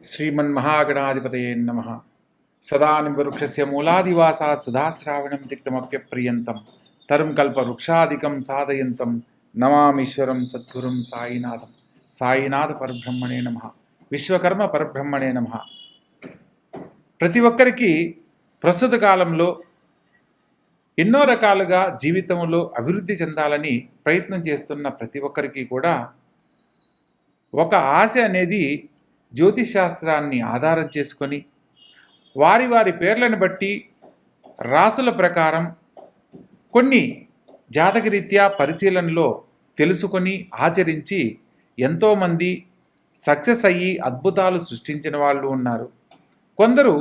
श्रीमन्महागणाधिपतये नमः। सदानिवृक्षस्य मूलादिवासात् सदाश्रावणं तिक्तमप्यप्रियन्तं तरुं कल्पवृक्षादिकं साधयन्तं नमामीश्वरं सद्गुरुं साईनाथं। సాయినాథ పరబ్రహ్మణే నమః. విశ్వకర్మ పరబ్రహ్మణే నమః. ప్రతి ఒక్కరికి ప్రస్తుత కాలంలో ఎన్నో రకాలుగా జీవితంలో అభివృద్ధి చెందాలని ప్రయత్నం చేస్తున్న ప్రతి ఒక్కరికి కూడా ఒక ఆశ అనేది జ్యోతిష్ శాస్త్రాన్ని ఆధారం చేసుకొని వారి వారి పేర్లను బట్టి రాసుల ప్రకారం కొన్ని జాతకరీత్యా పరిశీలనలో తెలుసుకొని ఆచరించి ఎంతోమంది సక్సెస్ అయ్యి అద్భుతాలు సృష్టించిన వాళ్ళు ఉన్నారు. కొందరు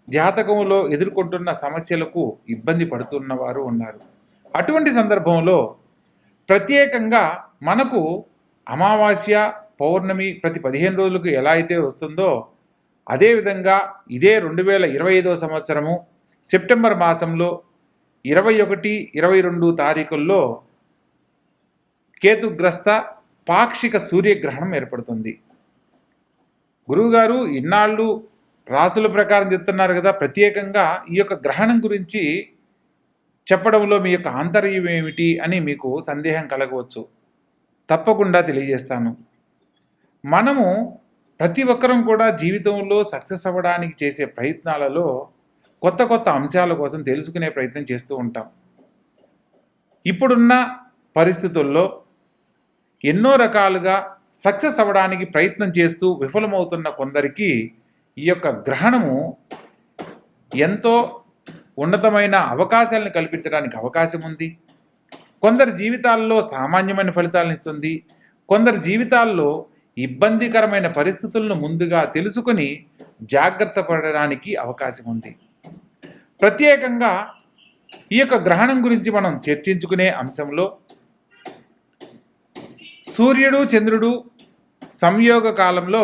జాతకంలో ఎదుర్కొంటున్న సమస్యలకు ఇబ్బంది పడుతున్న వారు ఉన్నారు. అటువంటి సందర్భంలో ప్రత్యేకంగా మనకు అమావాస్య పౌర్ణమి ప్రతి 15 రోజులకు ఎలా అయితే వస్తుందో అదేవిధంగా ఇదే 2025వ సంవత్సరము సెప్టెంబర్ మాసంలో 21, 22 తారీఖుల్లో కేతుగ్రస్త పాక్షిక సూర్యగ్రహణం ఏర్పడుతుంది. గురువుగారు ఇన్నాళ్ళు రాసుల ప్రకారం చెప్తున్నారు కదా, ప్రత్యేకంగా ఈ యొక్క గ్రహణం గురించి చెప్పడంలో మీ యొక్క ఆంతర్యం ఏమిటి అని మీకు సందేహం కలగవచ్చు. తప్పకుండా తెలియజేస్తాను. మనము ప్రతి ఒక్కరం కూడా జీవితంలో సక్సెస్ అవ్వడానికి చేసే ప్రయత్నాలలో కొత్త కొత్త అంశాల కోసం తెలుసుకునే ప్రయత్నం చేస్తూ ఉంటాం. ఇప్పుడున్న పరిస్థితుల్లో ఎన్నో రకాలుగా సక్సెస్ అవ్వడానికి ప్రయత్నం చేస్తూ విఫలమవుతున్న కొందరికి ఈ యొక్క గ్రహణము ఎంతో ఉన్నతమైన అవకాశాలను కల్పించడానికి అవకాశం ఉంది. కొందరి జీవితాల్లో సామాన్యమైన ఫలితాలను ఇస్తుంది. కొందరి జీవితాల్లో ఇబ్బందికరమైన పరిస్థితులను ముందుగా తెలుసుకొని జాగ్రత్త పడడానికి అవకాశం ఉంది. ప్రత్యేకంగా ఈ యొక్క గ్రహణం గురించి మనం చర్చించుకునే అంశంలో సూర్యుడు చంద్రుడు సంయోగ కాలంలో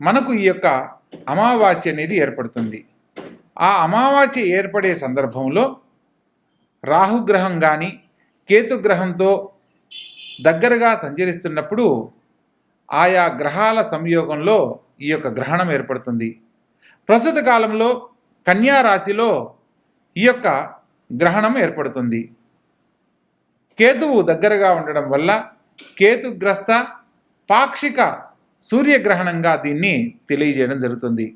మనకు ఈ యొక్క అమావాస్య అనేది ఏర్పడుతుంది. ఆ అమావాస్య ఏర్పడే సందర్భంలో రాహుగ్రహం కానీ కేతుగ్రహంతో దగ్గరగా సంచరిస్తున్నప్పుడు ఆయా గ్రహాల సంయోగంలో ఈ యొక్క గ్రహణం ఏర్పడుతుంది. ప్రస్తుత కాలంలో కన్యా రాశిలో ఈ యొక్క గ్రహణం ఏర్పడుతుంది. కేతువు దగ్గరగా ఉండడం వల్ల కేతుగ్రస్త పాక్షిక సూర్యగ్రహణంగా దీన్ని తెలియజేయడం జరుగుతుంది.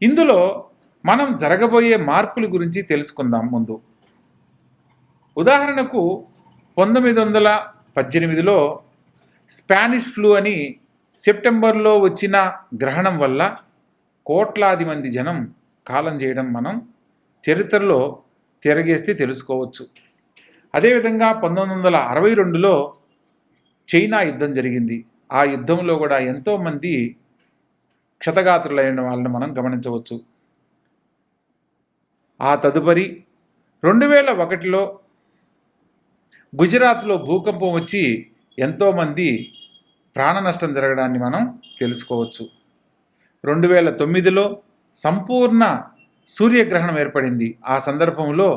ఇందులో మనం జరగబోయే మార్పుల గురించి తెలుసుకుందాం. ముందు ఉదాహరణకు 1918లో స్పానిష్ ఫ్లూ అని సెప్టెంబర్లో వచ్చిన గ్రహణం వల్ల కోట్లాది మంది జనం కాలం చేయడం మనం చరిత్రలో తిరగేస్తే తెలుసుకోవచ్చు. అదేవిధంగా 1962లో చైనా యుద్ధం జరిగింది. ఆ యుద్ధంలో కూడా ఎంతోమంది క్షతగాత్రులైన వాళ్ళని మనం గమనించవచ్చు. ఆ తదుపరి 2001లో గుజరాత్లో భూకంపం వచ్చి ఎంతోమంది ప్రాణ నష్టం జరగడాన్ని మనం తెలుసుకోవచ్చు. 2009లో సంపూర్ణ సూర్యగ్రహణం ఏర్పడింది. ఆ సందర్భంలో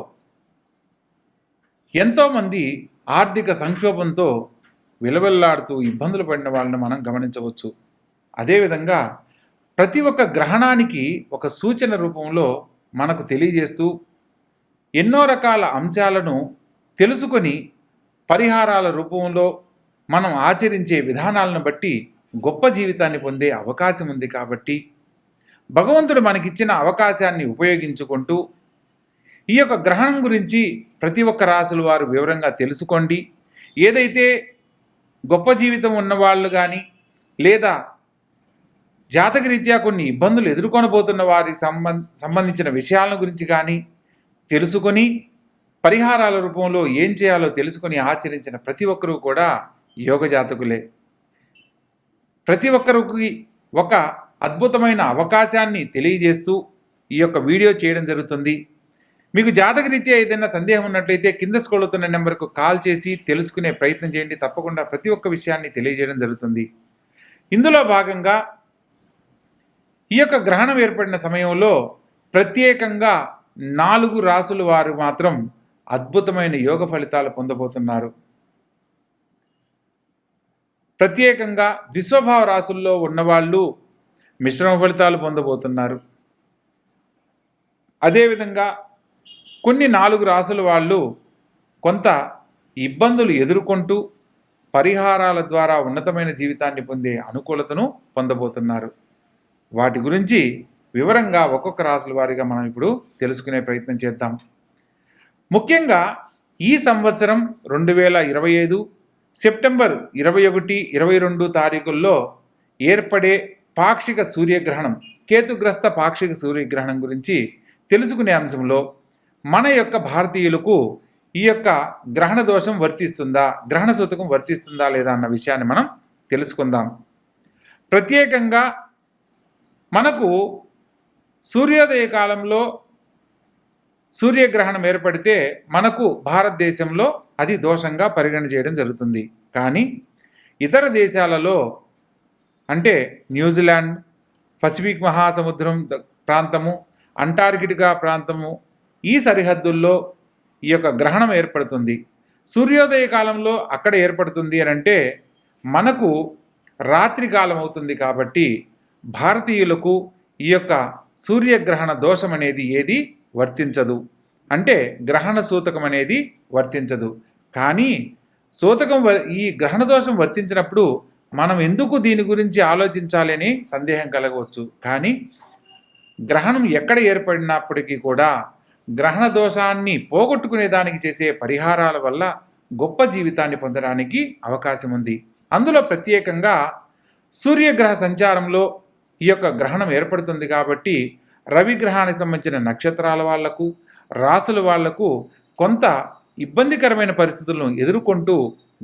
ఎంతోమంది ఆర్థిక సంక్షోభంతో విలవిల్లాడుతూ ఇబ్బందులు పడిన వాళ్ళని మనం గమనించవచ్చు. అదేవిధంగా ప్రతి ఒక్క గ్రహణానికి ఒక సూచన రూపంలో మనకు తెలియజేస్తూ ఎన్నో రకాల అంశాలను తెలుసుకొని పరిహారాల రూపంలో మనం ఆచరించే విధానాలను బట్టి గొప్ప జీవితాన్ని పొందే అవకాశం ఉంది. కాబట్టి భగవంతుడు మనకిచ్చిన అవకాశాన్ని ఉపయోగించుకుంటూ ఈ యొక్క గ్రహణం గురించి ప్రతి ఒక్క రాశుల వారు వివరంగా తెలుసుకోండి. ఏదైతే గొప్ప జీవితం ఉన్నవాళ్ళు కానీ లేదా జాతకరీత్యా కొన్ని ఇబ్బందులు ఎదుర్కొనబోతున్న వారికి సంబంధించిన విషయాల గురించి కానీ తెలుసుకొని పరిహారాల రూపంలో ఏం చేయాలో తెలుసుకొని ఆచరించిన ప్రతి ఒక్కరూ కూడా యోగ జాతకులే. ప్రతి ఒక్కరికి ఒక అద్భుతమైన అవకాశాన్ని తెలియజేస్తూ ఈ యొక్క వీడియో చేయడం జరుగుతుంది. మీకు జాతకరీత్యా ఏదైనా సందేహం ఉన్నట్లయితే కింద స్క్రోల్ అవుతున్న నెంబర్కు కాల్ చేసి తెలుసుకునే ప్రయత్నం చేయండి. తప్పకుండా ప్రతి ఒక్క విషయాన్ని తెలియజేయడం జరుగుతుంది. ఇందులో భాగంగా ఈ యొక్క గ్రహణం ఏర్పడిన సమయంలో ప్రత్యేకంగా 4 రాసుల వారు మాత్రం అద్భుతమైన యోగ ఫలితాలు పొందబోతున్నారు. ప్రత్యేకంగా విశ్వభావ రాశుల్లో ఉన్నవాళ్ళు మిశ్రమ ఫలితాలు పొందబోతున్నారు. అదేవిధంగా కొన్ని 4 రాసుల వాళ్ళు కొంత ఇబ్బందులు ఎదుర్కొంటూ పరిహారాల ద్వారా ఉన్నతమైన జీవితాన్ని పొందే అనుకూలతను పొందబోతున్నారు. వాటి గురించి వివరంగా ఒక్కొక్క రాసుల వారీగా మనం ఇప్పుడు తెలుసుకునే ప్రయత్నం చేద్దాం. ముఖ్యంగా ఈ సంవత్సరం 2025 సెప్టెంబర్ 21, 22 తారీఖుల్లో ఏర్పడే పాక్షిక సూర్యగ్రహణం, కేతుగ్రస్త పాక్షిక సూర్యగ్రహణం గురించి తెలుసుకునే అంశంలో మన యొక్క భారతీయులకు ఈ యొక్క గ్రహణ దోషం వర్తిస్తుందా, గ్రహణ సూతకం వర్తిస్తుందా లేదా అన్న విషయాన్ని మనం తెలుసుకుందాం. ప్రత్యేకంగా మనకు సూర్యోదయ కాలంలో సూర్యగ్రహణం ఏర్పడితే మనకు భారతదేశంలో అది దోషంగా పరిగణ చేయడం జరుగుతుంది. కానీ ఇతర దేశాలలో అంటే న్యూజిలాండ్, పసిఫిక్ మహాసముద్రం ప్రాంతము, అంటార్కిటికా ప్రాంతము, ఈ సరిహద్దుల్లో ఈ యొక్క గ్రహణం ఏర్పడుతుంది. సూర్యోదయ కాలంలో అక్కడ ఏర్పడుతుంది అని అంటే మనకు రాత్రి కాలం అవుతుంది. కాబట్టి భారతీయులకు ఈ యొక్క సూర్యగ్రహణ దోషం అనేది ఏది వర్తించదు, అంటే గ్రహణ సూతకం అనేది వర్తించదు. కానీ ఈ గ్రహణ దోషం వర్తించినప్పుడు మనం ఎందుకు దీని గురించి ఆలోచించాలి అని సందేహం కలగవచ్చు. కానీ గ్రహణం ఎక్కడ ఏర్పడినప్పటికీ కూడా గ్రహణ దోషాన్ని పోగొట్టుకునే దానికి చేసే పరిహారాల వల్ల గొప్ప జీవితాన్ని పొందడానికి అవకాశం ఉంది. అందులో ప్రత్యేకంగా సూర్యగ్రహ సంచారంలో ఈ యొక్క గ్రహణం ఏర్పడుతుంది. కాబట్టి రవి గ్రహానికి సంబంధించిన నక్షత్రాల వాళ్లకు, రాసుల వాళ్లకు కొంత ఇబ్బందికరమైన పరిస్థితులను ఎదుర్కొంటూ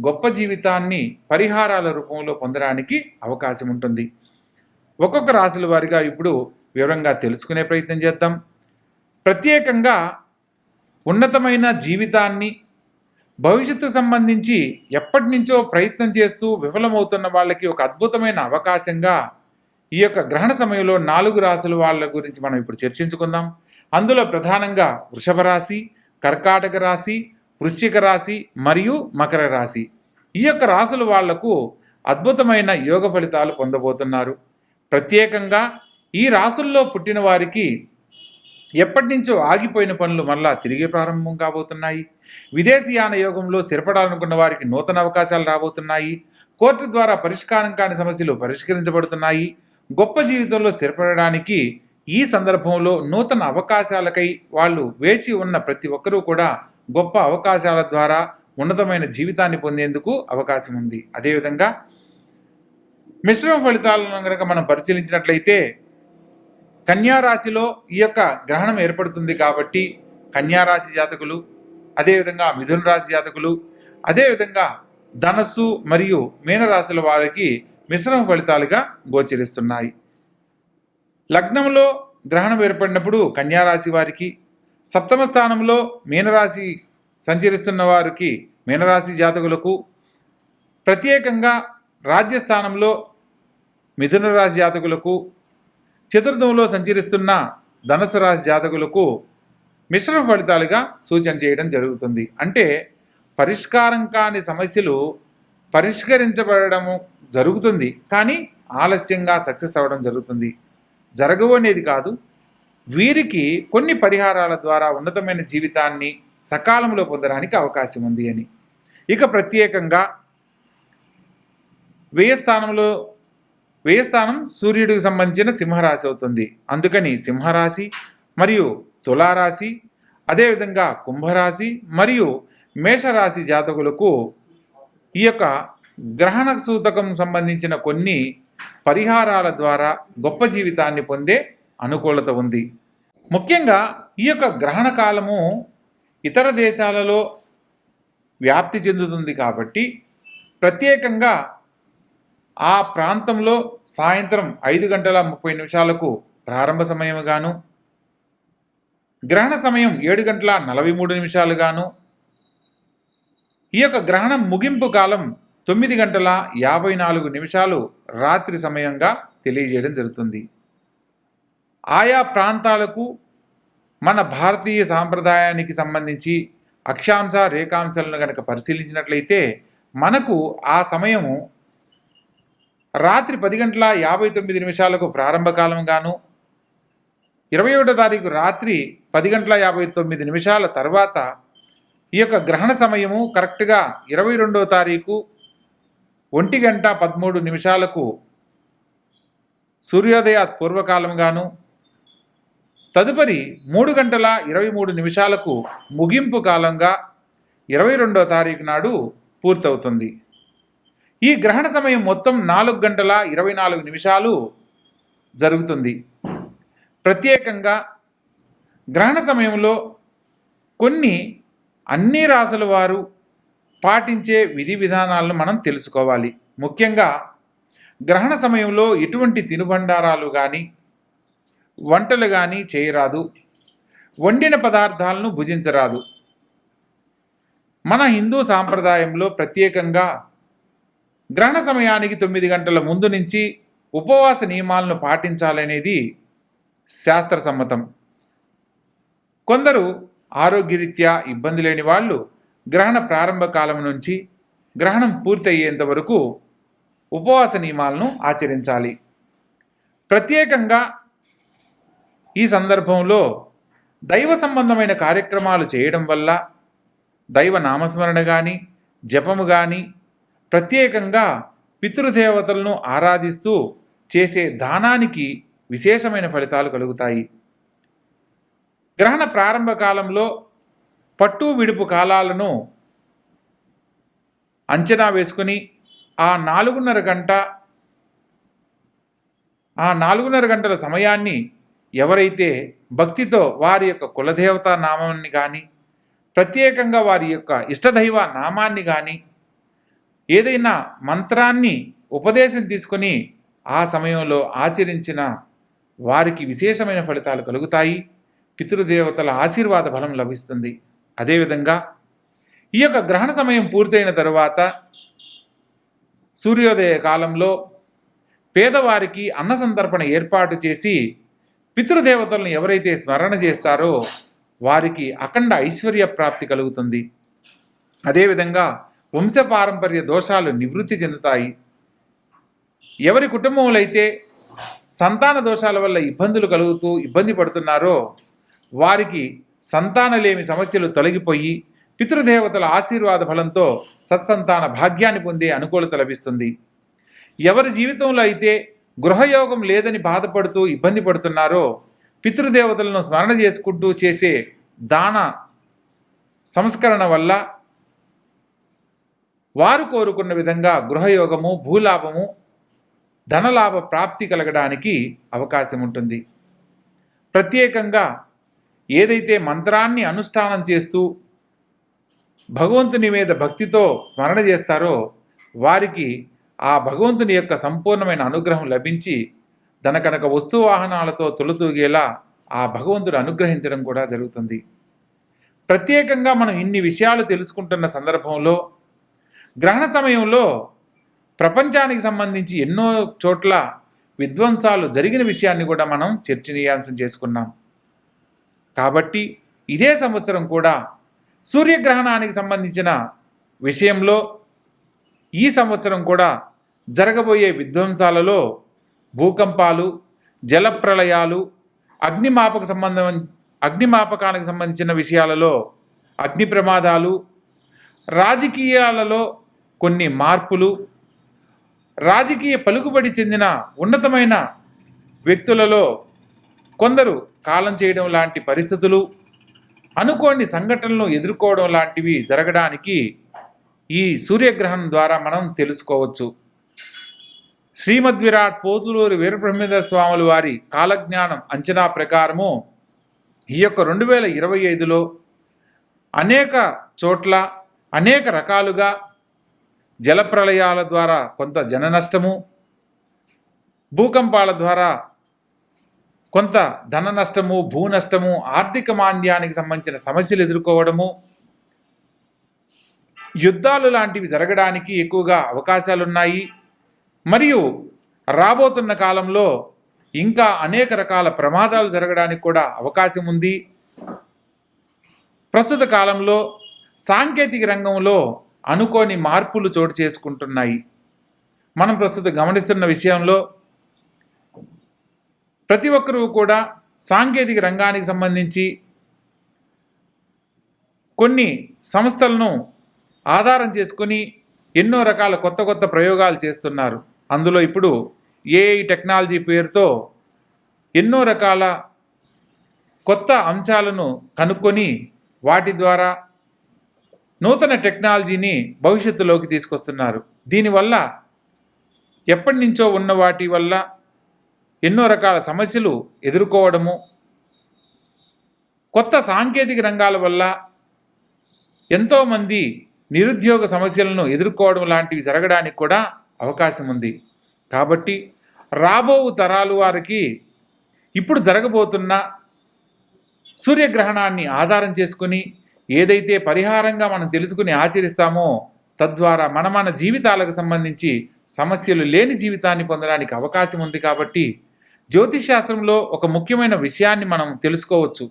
గొప్ప జీవితాన్ని పరిహారాల రూపంలో పొందడానికి అవకాశం ఉంటుంది. ఒక్కొక్క రాసుల వారిగా ఇప్పుడు వివరంగా తెలుసుకునే ప్రయత్నం చేద్దాం. ప్రత్యేకంగా ఉన్నతమైన జీవితాన్ని, భవిష్యత్తు సంబంధించి ఎప్పటి నుంచో ప్రయత్నం చేస్తూ విఫలమవుతున్న వాళ్ళకి ఒక అద్భుతమైన అవకాశంగా ఈ యొక్క గ్రహణ సమయంలో 4 రాసుల వాళ్ళ గురించి మనం ఇప్పుడు చర్చించుకుందాం. అందులో ప్రధానంగా వృషభ రాశి, కర్కాటక రాశి, వృశ్చిక రాశి మరియు మకర రాశి. ఈ యొక్క రాసుల వాళ్లకు అద్భుతమైన యోగ ఫలితాలు పొందబోతున్నారు. ప్రత్యేకంగా ఈ రాసుల్లో పుట్టిన వారికి ఎప్పటి నుంచో ఆగిపోయిన పనులు మళ్ళా తిరిగి ప్రారంభం కాబోతున్నాయి. విదేశీయాన యోగంలో స్థిరపడాలనుకున్న వారికి నూతన అవకాశాలు రాబోతున్నాయి. కోర్టు ద్వారా పరిష్కారం కాని సమస్యలు పరిష్కరించబడుతున్నాయి. గొప్ప జీవితంలో స్థిరపడడానికి ఈ సందర్భంలో నూతన అవకాశాలకై వాళ్ళు వేచి ఉన్న ప్రతి ఒక్కరూ కూడా గొప్ప అవకాశాల ద్వారా ఉన్నతమైన జీవితాన్ని పొందేందుకు అవకాశం ఉంది. అదేవిధంగా మిశ్రమ ఫలితాలను కనుక మనం పరిశీలించినట్లయితే కన్యారాశిలో ఈ యొక్క గ్రహణం ఏర్పడుతుంది. కాబట్టి కన్యారాశి జాతకులు, అదేవిధంగా మిథున రాశి జాతకులు, అదేవిధంగా ధనస్సు మరియు మీనరాశుల వారికి మిశ్రమ ఫలితాలుగా గోచరిస్తున్నాయి. లగ్నంలో గ్రహణం ఏర్పడినప్పుడు కన్యారాశి వారికి, సప్తమ స్థానంలో మీనరాశి సంచరిస్తున్న వారికి, మీనరాశి జాతకులకు, ప్రత్యేకంగా రాజ్యస్థానంలో మిథున రాశి జాతకులకు, చతుర్థంలో సంచరిస్తున్న ధనుసు రాశి జాతకులకు మిశ్రమ ఫలితాలుగా సూచన చేయడం జరుగుతుంది. అంటే పరిష్కారం కాని సమస్యలు పరిష్కరించబడము జరుగుతుంది, కానీ ఆలస్యంగా సక్సెస్ అవ్వడం జరుగుతుంది. జరగవు అనేది కాదు, వీరికి కొన్ని పరిహారాల ద్వారా ఉన్నతమైన జీవితాన్ని సకాలంలో పొందడానికి అవకాశం ఉంది అని. ఇక ప్రత్యేకంగా వ్యయ స్థానం సూర్యుడికి సంబంధించిన సింహరాశి అవుతుంది. అందుకని సింహరాశి మరియు తులారాశి, అదేవిధంగా కుంభరాశి మరియు మేషరాశి జాతకులకు ఈ యొక్క గ్రహణ సూతకం సంబంధించిన కొన్ని పరిహారాల ద్వారా గొప్ప జీవితాన్ని పొందే అనుకూలత ఉంది. ముఖ్యంగా ఈ యొక్క గ్రహణ కాలము ఇతర దేశాలలో వ్యాప్తి చెందుతుంది. కాబట్టి ప్రత్యేకంగా ఆ ప్రాంతంలో సాయంత్రం 5:30 ప్రారంభ సమయముగాను, గ్రహణ సమయం 7:43 ఈ యొక్క గ్రహణం ముగింపు కాలం 9:54 రాత్రి సమయంగా తెలియజేయడం జరుగుతుంది. ఆయా ప్రాంతాలకు మన భారతీయ సాంప్రదాయానికి సంబంధించి అక్షాంశ రేఖాంశాలను కనుక పరిశీలించినట్లయితే మనకు ఆ సమయము రాత్రి 10:59 ప్రారంభకాలం గాను, 21వ తారీఖు రాత్రి 10:59 తర్వాత ఈ యొక్క గ్రహణ సమయము కరెక్ట్గా 22వ తారీఖు 1:13 సూర్యోదయ పూర్వకాలం గాను, తదుపరి 3:23 ముగింపు కాలంగా 22వ తారీఖు నాడు పూర్తవుతుంది. ఈ గ్రహణ సమయం మొత్తం 4:24 జరుగుతుంది. ప్రత్యేకంగా గ్రహణ సమయంలో కొన్ని అన్ని రాసుల వారు పాటించే విధి విధానాలను మనం తెలుసుకోవాలి. ముఖ్యంగా గ్రహణ సమయంలో ఎటువంటి తినుబండారాలు కానీ వంటలు కానీ చేయరాదు, వండిన పదార్థాలను భుజించరాదు. మన హిందూ సాంప్రదాయంలో ప్రత్యేకంగా గ్రహణ సమయానికి 9 గంటల ముందు నుంచి ఉపవాస నియమాలను పాటించాలనేది శాస్త్రసమ్మతం. కొందరు ఆరోగ్యరీత్యా ఇబ్బంది లేని వాళ్ళు గ్రహణ ప్రారంభ కాలం నుంచి గ్రహణం పూర్తయ్యేంత వరకు ఉపవాస నియమాలను ఆచరించాలి. ప్రత్యేకంగా ఈ సందర్భంలో దైవ సంబంధమైన కార్యక్రమాలు చేయడం వల్ల దైవ నామస్మరణ కానీ జపము కానీ, ప్రత్యేకంగా పితృదేవతలను ఆరాధిస్తూ చేసే దానానికి విశేషమైన ఫలితాలు కలుగుతాయి. గ్రహణ ప్రారంభ కాలంలో పట్టు విడుపు కాలాలను అంచనా వేసుకుని ఆ 4:30 గంటల సమయాన్ని ఎవరైతే భక్తితో వారి యొక్క కులదేవత నామాన్ని కానీ, ప్రత్యేకంగా వారి యొక్క ఇష్టదైవ నామాన్ని కానీ, ఏదైనా మంత్రాన్ని ఉపదేశం తీసుకొని ఆ సమయంలో ఆచరించిన వారికి విశేషమైన ఫలితాలు కలుగుతాయి. పితృదేవతల ఆశీర్వాద బలం లభిస్తుంది. అదేవిధంగా ఈ యొక్క గ్రహణ సమయం పూర్తయిన తరువాత సూర్యోదయ కాలంలో పేదవారికి అన్న సంతర్పణ ఏర్పాటు చేసి పితృదేవతలను ఎవరైతే స్మరణ చేస్తారో వారికి అఖండ ఐశ్వర్య ప్రాప్తి కలుగుతుంది. అదేవిధంగా వంశపారంపర్య దోషాలు నివృత్తి చెందుతాయి. ఎవరి కుటుంబంలో అయితే సంతాన దోషాల వల్ల ఇబ్బందులు కలుగుతూ ఇబ్బంది పడుతున్నారో వారికి సంతానలేమి సమస్యలు తొలగిపోయి పితృదేవతల ఆశీర్వాద బలంతో సత్సంతాన భాగ్యాన్ని పొందే అనుకూలత లభిస్తుంది. ఎవరి జీవితంలో అయితే గృహయోగం లేదని బాధపడుతూ ఇబ్బంది పడుతున్నారో పితృదేవతలను స్మరణ చేసుకుంటూ చేసే దాన సంస్కరణ వల్ల వారు కోరుకున్న విధంగా గృహయోగము, భూలాభము, ధనలాభ ప్రాప్తి కలగడానికి అవకాశం ఉంటుంది. ప్రత్యేకంగా ఏదైతే మంత్రాన్ని అనుష్ఠానం చేస్తూ భగవంతుని మీద భక్తితో స్మరణ చేస్తారో వారికి ఆ భగవంతుని యొక్క సంపూర్ణమైన అనుగ్రహం లభించి ధనకనక వస్తువాహనాలతో తొలుతూగేలా ఆ భగవంతుడు అనుగ్రహించడం కూడా జరుగుతుంది. ప్రత్యేకంగా మనం ఇన్ని విషయాలు తెలుసుకుంటున్న సందర్భంలో గ్రహణ సమయంలో ప్రపంచానికి సంబంధించి ఎన్నో చోట్ల విధ్వంసాలు జరిగిన విషయాన్ని కూడా మనం చర్చనీయాంశం చేసుకున్నాం. కాబట్టి ఇదే సంవత్సరం కూడా సూర్యగ్రహణానికి సంబంధించిన విషయంలో ఈ సంవత్సరం కూడా జరగబోయే విధ్వంసాలలో భూకంపాలు, జలప్రళయాలు, అగ్నిమాపకానికి సంబంధించిన విషయాలలో అగ్ని ప్రమాదాలు, రాజకీయాలలో కొన్ని మార్పులు, రాజకీయ పలుకుబడి చెందిన ఉన్నతమైన వ్యక్తులలో కొందరు కాలం చేయడం లాంటి పరిస్థితులు, అనుకోని సంఘటనలను ఎదుర్కోవడం లాంటివి జరగడానికి ఈ సూర్యగ్రహణం ద్వారా మనం తెలుసుకోవచ్చు. శ్రీమద్విరాట్ పోతులూరి వీరబ్రహ్మేంద్ర స్వాముల వారి కాలజ్ఞానం అంచనా ప్రకారము ఈ యొక్క 2025లో అనేక చోట్ల అనేక రకాలుగా జలప్రళయాల ద్వారా కొంత జన నష్టము, భూకంపాల ద్వారా కొంత ధన నష్టము, భూ నష్టము, ఆర్థిక మాంద్యానికి సంబంధించిన సమస్యలు ఎదుర్కోవడము, యుద్ధాలు లాంటివి జరగడానికి ఎక్కువగా అవకాశాలున్నాయి. మరియు రాబోతున్న కాలంలో ఇంకా అనేక రకాల ప్రమాదాలు జరగడానికి కూడా అవకాశం ఉంది. ప్రస్తుత కాలంలో సాంకేతిక రంగంలో అనుకోని మార్పులు చోటు చేసుకుంటున్నాయి. మనం ప్రస్తుతం గమనిస్తున్న విషయంలో ప్రతి ఒక్కరూ కూడా సాంకేతిక రంగానికి సంబంధించి కొన్ని సంస్థలను ఆధారం చేసుకొని ఎన్నో రకాల కొత్త కొత్త ప్రయోగాలు చేస్తున్నారు. అందులో ఇప్పుడు ఏఐ టెక్నాలజీ పేరుతో ఎన్నో రకాల కొత్త అంశాలను కనుక్కొని వాటి ద్వారా నూతన టెక్నాలజీని భవిష్యత్తులోకి తీసుకొస్తున్నారు. దీనివల్ల ఎప్పటి నుంచో ఉన్న వాటి వల్ల ఎన్నో రకాల సమస్యలు ఎదుర్కోవడము, కొత్త సాంకేతిక రంగాల వల్ల ఎంతోమంది నిరుద్యోగ సమస్యలను ఎదుర్కోవడం లాంటివి జరగడానికి కూడా అవకాశం ఉంది. కాబట్టి రాబో తరాలు వారికి ఇప్పుడు జరగబోతున్న సూర్యగ్రహణాన్ని ఆధారం చేసుకుని ఏదైతే పరిహారంగా మనం తెలుసుకుని ఆచరిస్తామో తద్వారా మన జీవితాలకు సంబంధించి సమస్యలు లేని జీవితాన్ని పొందడానికి అవకాశం ఉంది. కాబట్టి జ్యోతిష్ శాస్త్రంలో ఒక ముఖ్యమైన విషయాన్ని మనం తెలుసుకోవచ్చు.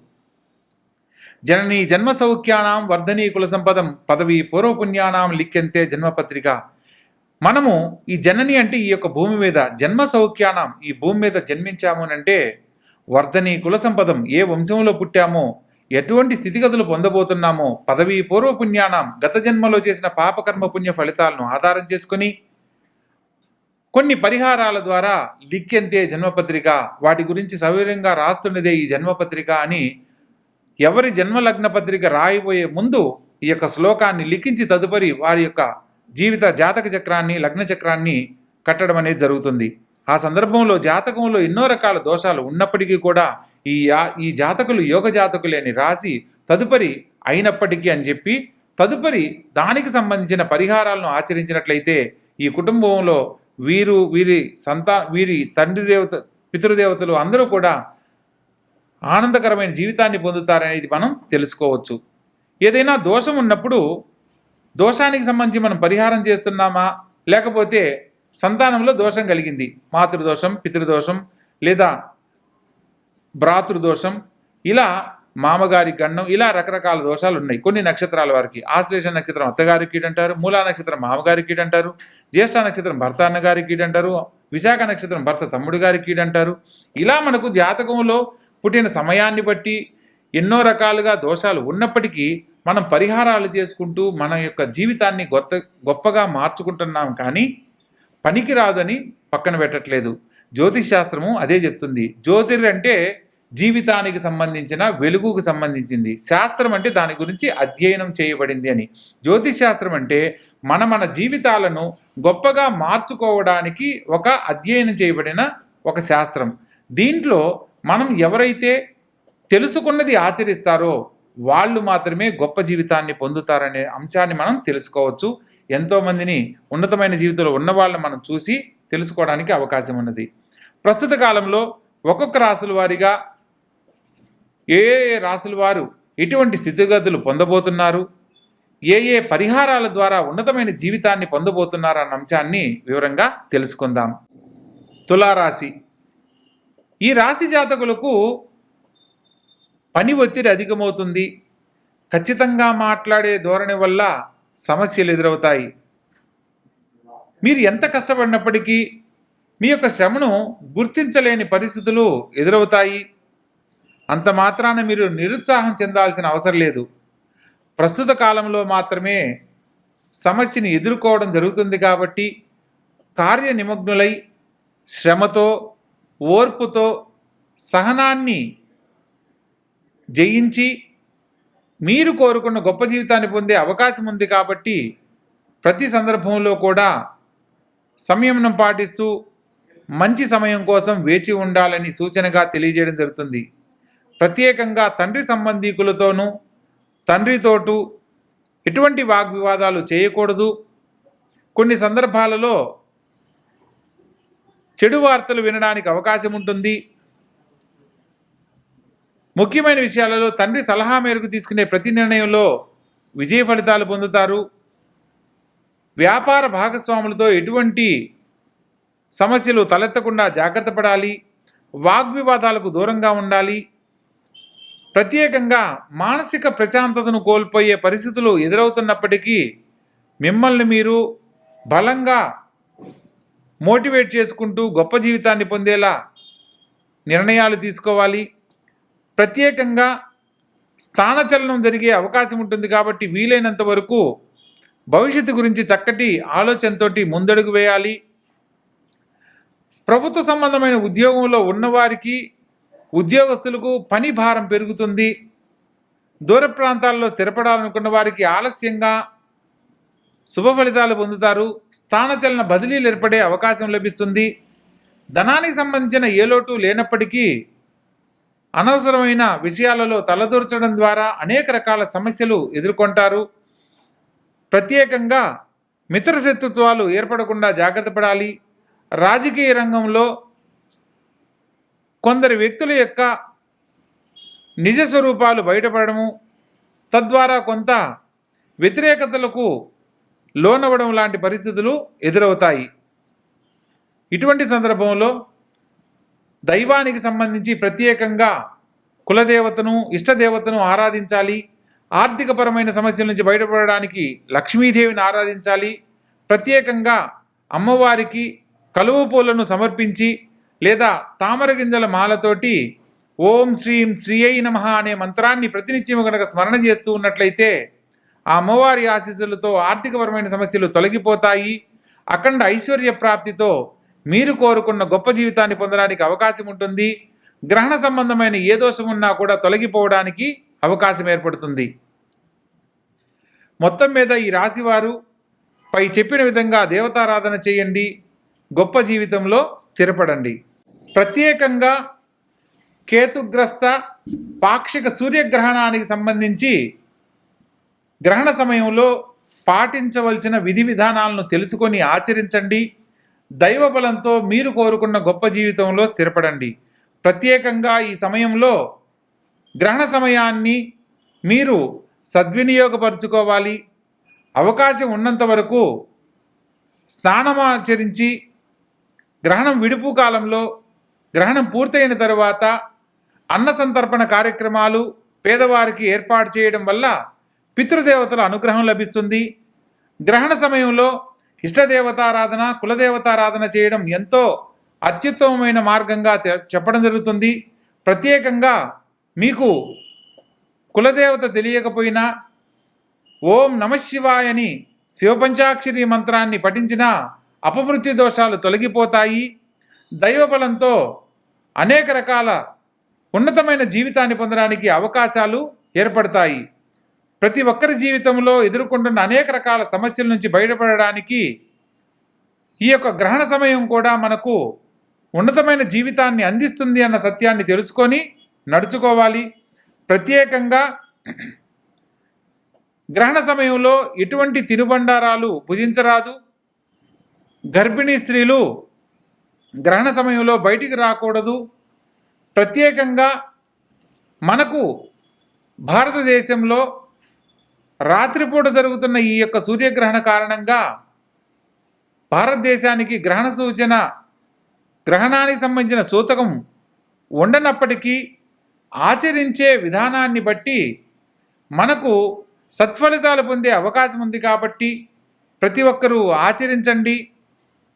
జననీ జన్మ సౌఖ్యానాం వర్ధనీ కుల సంపదం పదవి పూర్వపుణ్యానాం లిఖ్యంతే జన్మపత్రిక. మనము ఈ జనని అంటే ఈ యొక్క భూమి మీద, జన్మ సౌఖ్యానాం ఈ భూమి మీద జన్మించాము అంటే వర్ధనీ కుల సంపదం ఏ వంశంలో పుట్టామో, ఎటువంటి స్థితిగతులు పొందబోతున్నామో, పదవి పూర్వపుణ్యానాం గత జన్మలో చేసిన పాపకర్మ పుణ్య ఫలితాలను ఆధారం చేసుకుని కొన్ని పరిహారాల ద్వారా లిఖ్యంతే జన్మపత్రిక, వాటి గురించి సవివరంగా రాస్తున్నదే ఈ జన్మపత్రిక అని ఎవరి జన్మలగ్న పత్రిక రాయిపోయే ముందు ఈ యొక్క శ్లోకాన్ని లిఖించి తదుపరి వారి యొక్క జీవిత జాతక చక్రాన్ని, లగ్న చక్రాన్ని కట్టడం అనేది జరుగుతుంది. ఆ సందర్భంలో జాతకంలో ఎన్నో రకాల దోషాలు ఉన్నప్పటికీ కూడా ఈ జాతకులు యోగ జాతకులే అని రాసి తదుపరి అయినప్పటికీ అని చెప్పి తదుపరి దానికి సంబంధించిన పరిహారాలను ఆచరించినట్లయితే ఈ కుటుంబంలో వీరి తండ్రి దేవత, పితృదేవతలు అందరూ కూడా ఆనందకరమైన జీవితాన్ని పొందుతారనేది మనం తెలుసుకోవచ్చు. ఏదైనా దోషం ఉన్నప్పుడు దోషానికి సంబంధించి మనం పరిహారం చేస్తున్నామా, లేకపోతే సంతానంలో దోషం కలిగింది, మాతృదోషం, పితృదోషం లేదా భ్రాతృదోషం, ఇలా మామగారి గండం, ఇలా రకరకాల దోషాలు ఉన్నాయి కొన్ని నక్షత్రాల వారికి. ఆశ్లేష నక్షత్రం అత్తగారి కీడు అంటారు, మూలా నక్షత్రం మామగారి కీడు అంటారు, జ్యేష్ఠ నక్షత్రం భర్త అన్నగారి కీడు అంటారు, విశాఖ నక్షత్రం భర్త తమ్ముడు గారి కీడు అంటారు. ఇలా మనకు జాతకంలో పుట్టిన సమయాన్ని బట్టి ఎన్నో రకాలుగా దోషాలు ఉన్నప్పటికీ మనం పరిహారాలు చేసుకుంటూ మన యొక్క జీవితాన్ని గొప్పగా మార్చుకుంటున్నాం. కానీ పనికి రాదని పక్కన పెట్టట్లేదు. జ్యోతిష్ శాస్త్రము అదే చెప్తుంది. జ్యోతిర్ అంటే జీవితానికి సంబంధించిన వెలుగుకు సంబంధించింది, శాస్త్రం అంటే దాని గురించి అధ్యయనం చేయబడింది అని. జ్యోతిష్ శాస్త్రం అంటే మన జీవితాలను గొప్పగా మార్చుకోవడానికి ఒక అధ్యయనం చేయబడిన ఒక శాస్త్రం. దీంట్లో మనం ఎవరైతే తెలుసుకున్నది ఆచరిస్తారో వాళ్ళు మాత్రమే గొప్ప జీవితాన్ని పొందుతారనే అంశాన్ని మనం తెలుసుకోవచ్చు. ఎంతోమందిని ఉన్నతమైన జీవితంలో ఉన్న వాళ్ళని మనం చూసి తెలుసుకోవడానికి అవకాశం ఉన్నది. ప్రస్తుత కాలంలో ఒక్కొక్క రాసుల వారిగా ఏ రాసుల వారు ఎటువంటి స్థితిగతులు పొందబోతున్నారు, ఏ పరిహారాల ద్వారా ఉన్నతమైన జీవితాన్ని పొందబోతున్నారు అన్న అంశాన్ని వివరంగా తెలుసుకుందాం. తులారాశి. ఈ రాశి జాతకులకు పని ఒత్తిడి అధికమవుతుంది. ఖచ్చితంగా మాట్లాడే ధోరణి వల్ల సమస్యలు ఎదురవుతాయి. మీరు ఎంత కష్టపడినప్పటికీ మీ యొక్క శ్రమను గుర్తించలేని పరిస్థితులు ఎదురవుతాయి. అంత మాత్రాన మీరు నిరుత్సాహం చెందాల్సిన అవసరం లేదు. ప్రస్తుత కాలంలో మాత్రమే సమస్యని ఎదుర్కోవడం జరుగుతుంది. కాబట్టి కార్య నిమగ్నులై శ్రమతో, ఓర్పుతో, సహనాన్ని జయించి మీరు కోరుకున్న గొప్ప జీవితాన్ని పొందే అవకాశం ఉంది. కాబట్టి ప్రతి సందర్భంలో కూడా సంయమనం పాటిస్తూ మంచి సమయం కోసం వేచి ఉండాలని సూచనగా తెలియజేయడం జరుగుతుంది. ప్రత్యేకంగా తండ్రి సంబంధీకులతోనూ తండ్రితోటూ ఎటువంటి వాగ్వివాదాలు చేయకూడదు. కొన్ని సందర్భాలలో చెడు వార్తలు వినడానికి అవకాశం ఉంటుంది. ముఖ్యమైన విషయాలలో తండ్రి సలహా మేరకు తీసుకునే ప్రతి నిర్ణయంలో విజయ ఫలితాలు పొందుతారు. వ్యాపార భాగస్వాములతో ఎటువంటి సమస్యలు తలెత్తకుండా జాగ్రత్త పడాలి. వాగ్వివాదాలకు దూరంగా ఉండాలి. ప్రత్యేకంగా మానసిక ప్రశాంతతను కోల్పోయే పరిస్థితులు ఎదురవుతున్నప్పటికీ మిమ్మల్ని మీరు బలంగా మోటివేట్ చేసుకుంటూ గొప్ప జీవితాన్ని పొందేలా నిర్ణయాలు తీసుకోవాలి. ప్రత్యేకంగా స్థానచలనం జరిగే అవకాశం ఉంటుంది కాబట్టి వీలైనంత వరకు భవిష్యత్తు గురించి చక్కటి ఆలోచనతో ముందడుగు వేయాలి. ప్రభుత్వ సంబంధమైన ఉద్యోగంలో ఉన్నవారికి, ఉద్యోగస్తులకు పని భారం పెరుగుతుంది. దూర ప్రాంతాల్లో స్థిరపడాలనుకున్న వారికి ఆలస్యంగా శుభ ఫలితాలు పొందుతారు. స్థానచలన బదిలీలు ఏర్పడే అవకాశం లభిస్తుంది. ధనానికి సంబంధించిన ఏ లోటు లేనప్పటికీ అనవసరమైన విషయాలలో తలదూర్చడం ద్వారా అనేక రకాల సమస్యలు ఎదుర్కొంటారు. ప్రత్యేకంగా మిత్రశత్రుత్వాలు ఏర్పడకుండా జాగ్రత్త పడాలి. రాజకీయ రంగంలో కొందరు వ్యక్తుల యొక్క నిజ స్వరూపాలు బయటపడము, తద్వారా కొంత వ్యతిరేకతలకు లోనవ్వడం లాంటి పరిస్థితులు ఎదురవుతాయి. ఇటువంటి సందర్భంలో దైవానికి సంబంధించి ప్రత్యేకంగా కులదేవతను, ఇష్టదేవతను ఆరాధించాలి. ఆర్థికపరమైన సమస్యల నుంచి బయటపడడానికి లక్ష్మీదేవిని ఆరాధించాలి. ప్రత్యేకంగా అమ్మవారికి కలువ పూలను సమర్పించి లేదా తామర గింజల మాలతోటి ఓం శ్రీం శ్రీయై నమః అనే మంత్రాన్ని ప్రతినిత్యం కనుక స్మరణ చేస్తూ ఉన్నట్లయితే ఆ అమ్మవారి ఆశీస్సులతో ఆర్థికపరమైన సమస్యలు తొలగిపోతాయి. అఖండ ఐశ్వర్య ప్రాప్తితో మీరు కోరుకున్న గొప్ప జీవితాన్ని పొందడానికి అవకాశం ఉంటుంది. గ్రహణ సంబంధమైన ఏ దోషం ఉన్నా కూడా తొలగిపోవడానికి అవకాశం ఏర్పడుతుంది. మొత్తం మీద ఈ రాశివారు పై చెప్పిన విధంగా దేవతారాధన చేయండి, గొప్ప జీవితంలో స్థిరపడండి. ప్రత్యేకంగా కేతుగ్రస్త పాక్షిక సూర్యగ్రహణానికి సంబంధించి గ్రహణ సమయంలో పాటించవలసిన విధి విధానాలను తెలుసుకొని ఆచరించండి. దైవ బలంతో మీరు కోరుకున్న గొప్ప జీవితంలో స్థిరపడండి. ప్రత్యేకంగా ఈ సమయంలో గ్రహణ సమయాన్ని మీరు సద్వినియోగపరుచుకోవాలి. అవకాశం ఉన్నంత వరకు స్నానమాచరించి గ్రహణం విడుపు కాలంలో, గ్రహణం పూర్తయిన తరువాత అన్న సంతర్పణ కార్యక్రమాలు పేదవారికి ఏర్పాటు చేయడం వల్ల పితృదేవతల అనుగ్రహం లభిస్తుంది. గ్రహణ సమయంలో ఇష్టదేవతారాధన, కులదేవతారాధన చేయడం ఎంతో అత్యుత్తమమైన మార్గంగా చెప్పడం జరుగుతుంది. ప్రత్యేకంగా మీకు కులదేవత తెలియకపోయినా ఓం నమఃశివాయ అని శివపంచాక్షరి మంత్రాన్ని పఠించిన అపమృత్యు దోషాలు తొలగిపోతాయి. దైవబలంతో అనేక రకాల ఉన్నతమైన జీవితాన్ని పొందడానికి అవకాశాలు ఏర్పడతాయి. ప్రతి ఒక్కరి జీవితంలో ఎదుర్కొంటున్న అనేక రకాల సమస్యల నుంచి బయటపడడానికి ఈ యొక్క గ్రహణ సమయం కూడా మనకు ఉన్నతమైన జీవితాన్ని అందిస్తుంది అన్న సత్యాన్ని తెలుసుకొని నడుచుకోవాలి. ప్రత్యేకంగా గ్రహణ సమయంలో ఎటువంటి తినుబండారాలు భుజించరాదు. గర్భిణీ స్త్రీలు గ్రహణ సమయంలో బయటికి రాకూడదు. ప్రత్యేకంగా మనకు భారతదేశంలో రాత్రిపూట జరుగుతున్న ఈ యొక్క సూర్యగ్రహణ కారణంగా భారతదేశానికి గ్రహణ సూచన, గ్రహణానికి సంబంధించిన సూతకం ఉండనప్పటికీ ఆచరించే విధానాన్ని బట్టి మనకు సత్ఫలితాలు పొందే అవకాశం ఉంది. కాబట్టి ప్రతి ఒక్కరూ ఆచరించండి,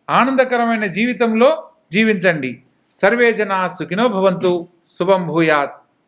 ఆనందకరమైన జీవితంలో జీవించండి. సర్వే జనా సుఖినో భవంతు. శుభం భూయాత్.